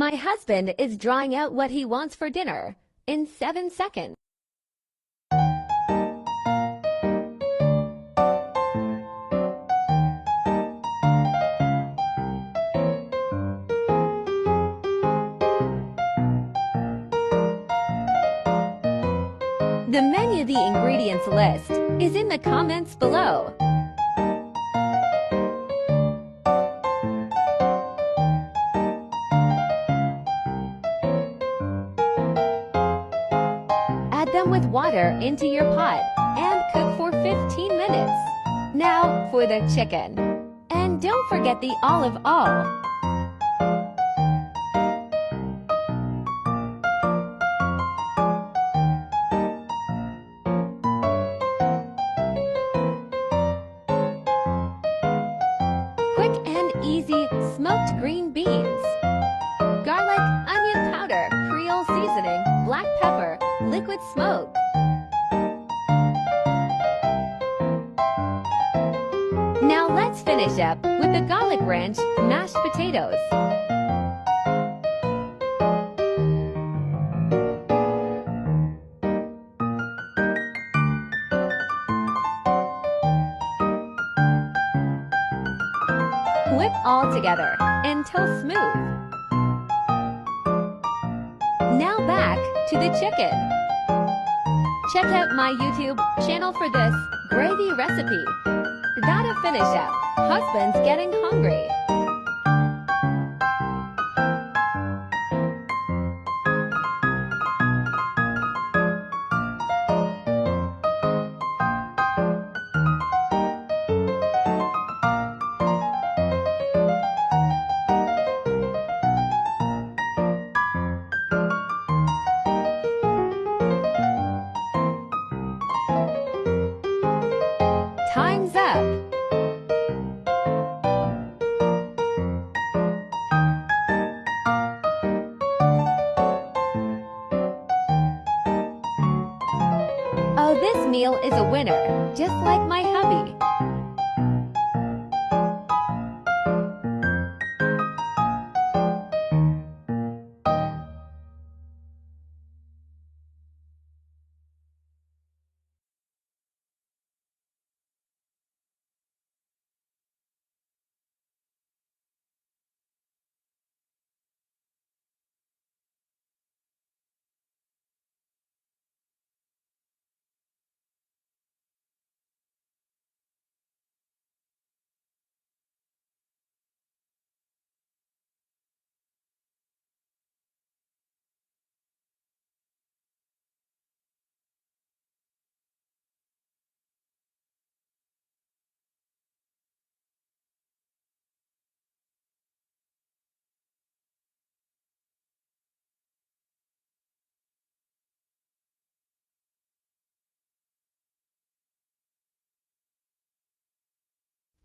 My husband is drawing out what he wants for dinner in 7 seconds. The menu, the ingredients list, is in the comments below. Add them with water into your pot and cook for 15 minutes. Now for the chicken. And don't forget the olive oil. Quick and easy smoked green beans. Garlic, onion powder, Creole seasoning, black pepper, liquid smoke. Now let's finish up with the garlic ranch mashed potatoes. Whip all together until smooth. Now back to the chicken. Check out my YouTube channel for this gravy recipe. Gotta finish up. Husband's getting hungry. Time's up. Oh, this meal is a winner, just like my hubby.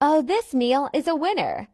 Oh, this meal is a winner,